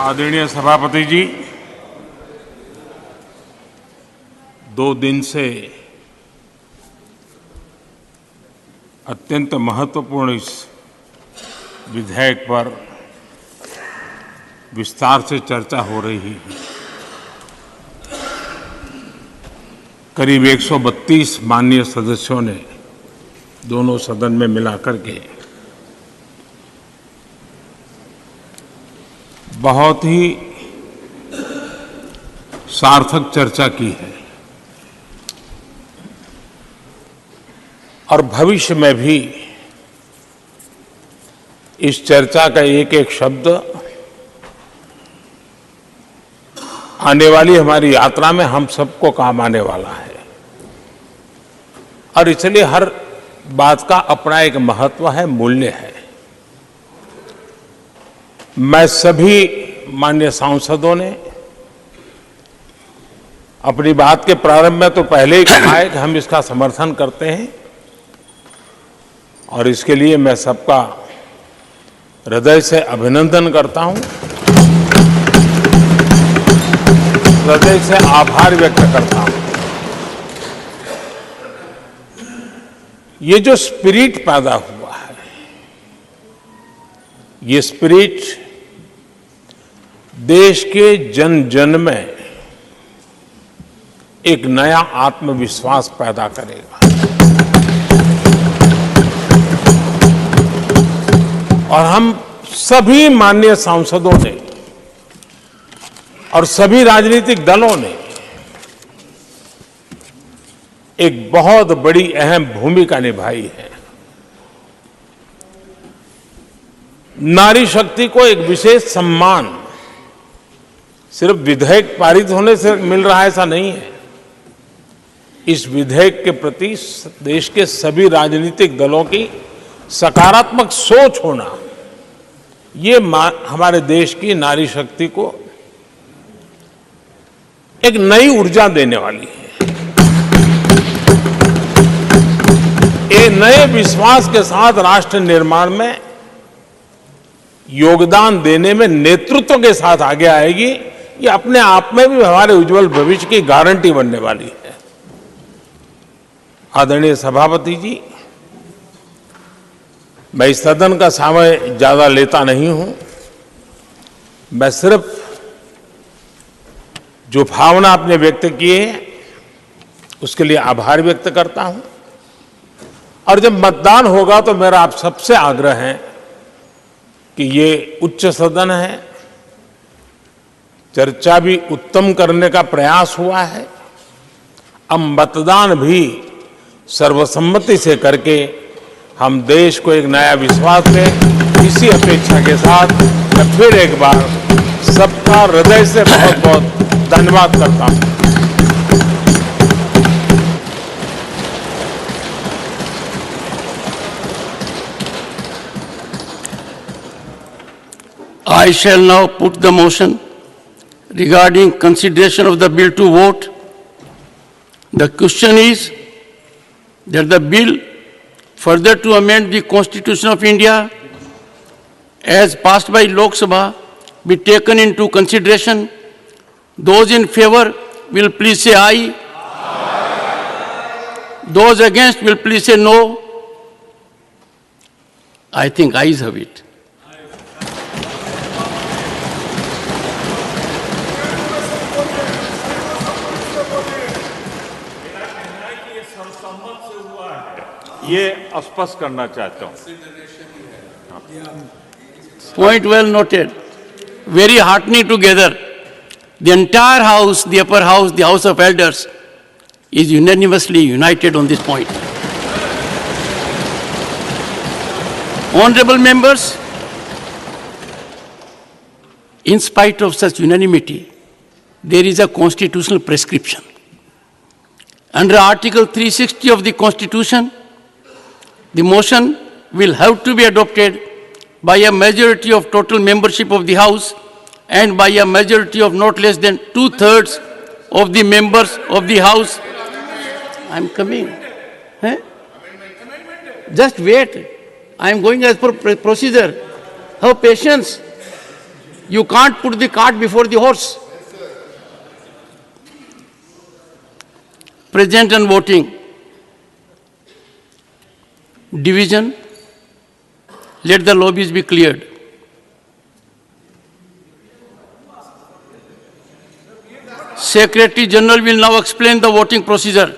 आदरणीय सभापति जी, 2 दिन से अत्यंत महत्वपूर्ण इस विधेयक पर विस्तार से चर्चा हो रही है। करीब 132 माननीय सदस्यों ने दोनों सदन में मिलाकर के बहुत ही सार्थक चर्चा की है और भविष्य में भी इस चर्चा का एक एक शब्द आने वाली हमारी यात्रा में हम सबको काम आने वाला है और इसलिए हर बात का अपना एक महत्व है, मूल्य है। मैं सभी माननीय सांसदों ने अपनी बात के प्रारंभ में तो पहले ही कहा है कि हम इसका समर्थन करते हैं और इसके लिए मैं सबका हृदय से अभिनंदन करता हूं, हृदय से आभार व्यक्त करता हूं। ये जो स्पिरिट पैदा हुआ है, ये स्पिरिट देश के जन जन में एक नया आत्मविश्वास पैदा करेगा और हम सभी माननीय सांसदों ने और सभी राजनीतिक दलों ने एक बहुत बड़ी अहम भूमिका निभाई है। नारी शक्ति को एक विशेष सम्मान सिर्फ विधेयक पारित होने से मिल रहा है ऐसा नहीं है। इस विधेयक के प्रति देश के सभी राजनीतिक दलों की सकारात्मक सोच होना, ये हमारे देश की नारी शक्ति को एक नई ऊर्जा देने वाली है। एक नए विश्वास के साथ राष्ट्र निर्माण में योगदान देने में नेतृत्व के साथ आगे आएगी। ये अपने आप में भी हमारे उज्जवल भविष्य की गारंटी बनने वाली है। आदरणीय सभापति जी, मैं इस सदन का समय ज्यादा लेता नहीं हूं। मैं सिर्फ जो भावना आपने व्यक्त की है उसके लिए आभार व्यक्त करता हूं और जब मतदान होगा तो मेरा आप सबसे आग्रह है कि ये उच्च सदन है, चर्चा भी उत्तम करने का प्रयास हुआ है। अब मतदान भी सर्वसम्मति से करके हम देश को एक नया विश्वास दें। इसी अपेक्षा के साथ मैं फिर एक बार सबका हृदय से बहुत बहुत धन्यवाद करता हूं। I shall now put the motion regarding consideration of the bill to vote. The question is that the bill further to amend the Constitution of India as passed by Lok Sabha be taken into consideration. Those in favor will please say aye. Aye. Those against will please say no. I think ayes have it. ये स्पष्ट करना चाहता हूं। Point well noted. Very heartening together. The entire House, the upper house, the House of Elders is unanimously united on this point. Honorable members, in spite of such unanimity, there is a constitutional prescription. Under Article 360 of the Constitution, the motion will have to be adopted by a majority of total membership of the House and by a majority of not less than 2/3 of the members of the House. I'm coming. Just wait. I'm going as per procedure. Have patience. You can't put the cart before the horse. Present and voting. Division. Let the lobbies be cleared. Secretary General will now explain the voting procedure.